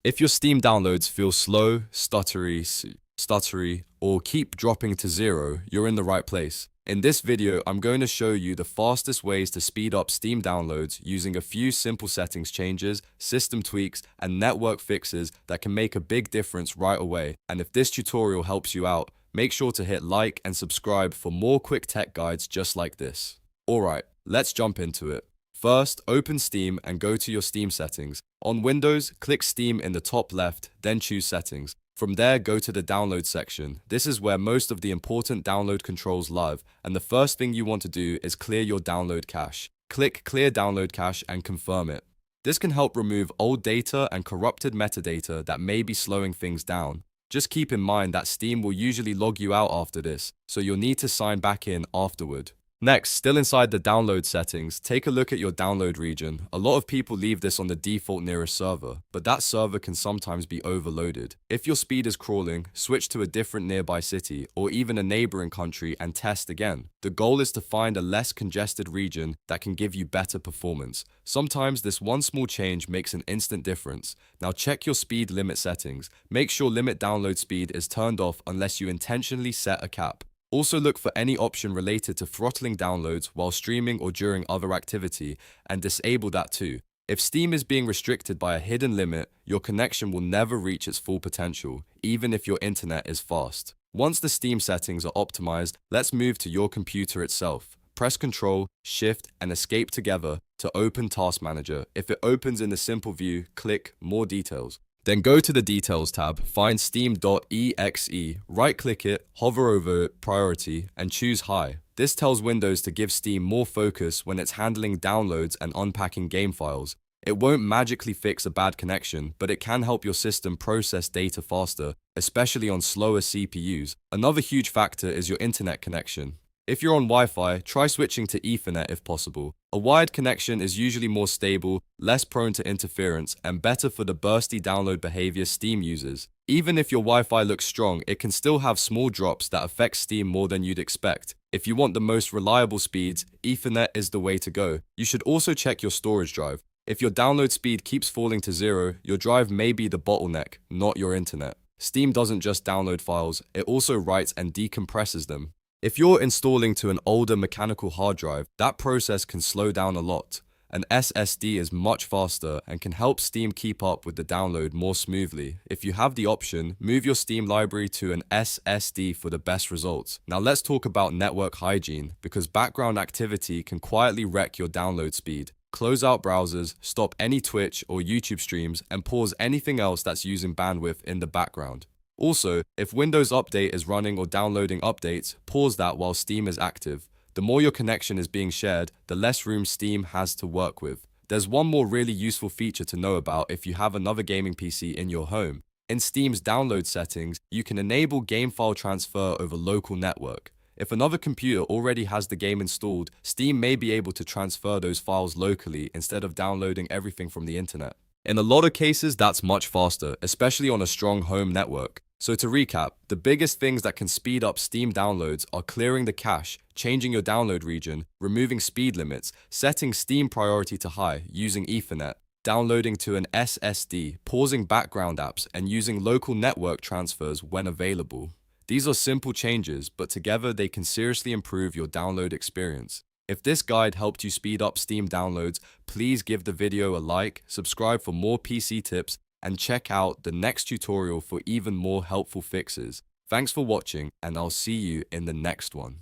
If your Steam downloads feel slow, stuttery, or keep dropping to zero, you're in the right place. In this video, I'm going to show you the fastest ways to speed up Steam downloads using a few simple settings changes, system tweaks, and network fixes that can make a big difference right away. And if this tutorial helps you out, make sure to hit like and subscribe for more quick tech guides just like this. Alright, let's jump into it. First, open Steam and go to your Steam settings. On Windows, click Steam in the top left, then choose Settings. From there, go to the Download section. This is where most of the important download controls live, and the first thing you want to do is clear your download cache. Click Clear Download Cache and confirm it. This can help remove old data and corrupted metadata that may be slowing things down. Just keep in mind that Steam will usually log you out after this, so you'll need to sign back in afterward. Next, still inside the download settings, take a look at your download region. A lot of people leave this on the default nearest server, but that server can sometimes be overloaded. If your speed is crawling, switch to a different nearby city or even a neighboring country and test again. The goal is to find a less congested region that can give you better performance. Sometimes this one small change makes an instant difference. Now check your speed limit settings. Make sure limit download speed is turned off unless you intentionally set a cap. Also look for any option related to throttling downloads while streaming or during other activity, and disable that too. If Steam is being restricted by a hidden limit, your connection will never reach its full potential, even if your internet is fast. Once the Steam settings are optimized, let's move to your computer itself. Press Ctrl, Shift, and Escape together to open Task Manager. If it opens in the simple view, click More Details. Then go to the Details tab, find steam.exe, right-click it, hover over it, Priority, and choose High. This tells Windows to give Steam more focus when it's handling downloads and unpacking game files. It won't magically fix a bad connection, but it can help your system process data faster, especially on slower CPUs. Another huge factor is your internet connection. If you're on Wi-Fi, try switching to Ethernet if possible. A wired connection is usually more stable, less prone to interference, and better for the bursty download behavior Steam uses. Even if your Wi-Fi looks strong, it can still have small drops that affect Steam more than you'd expect. If you want the most reliable speeds, Ethernet is the way to go. You should also check your storage drive. If your download speed keeps falling to zero, your drive may be the bottleneck, not your internet. Steam doesn't just download files, it also writes and decompresses them. If you're installing to an older mechanical hard drive, that process can slow down a lot. An SSD is much faster and can help Steam keep up with the download more smoothly. If you have the option, move your Steam library to an SSD for the best results. Now let's talk about network hygiene, because background activity can quietly wreck your download speed. Close out browsers, stop any Twitch or YouTube streams, and pause anything else that's using bandwidth in the background. Also, if Windows Update is running or downloading updates, pause that while Steam is active. The more your connection is being shared, the less room Steam has to work with. There's one more really useful feature to know about if you have another gaming PC in your home. In Steam's download settings, you can enable game file transfer over local network. If another computer already has the game installed, Steam may be able to transfer those files locally instead of downloading everything from the internet. In a lot of cases, that's much faster, especially on a strong home network. So to recap, the biggest things that can speed up Steam downloads are clearing the cache, changing your download region, removing speed limits, setting Steam priority to high using Ethernet, downloading to an SSD, pausing background apps, and using local network transfers when available. These are simple changes, but together they can seriously improve your download experience. If this guide helped you speed up Steam downloads, please give the video a like, subscribe for more PC tips, and check out the next tutorial for even more helpful fixes. Thanks for watching, and I'll see you in the next one.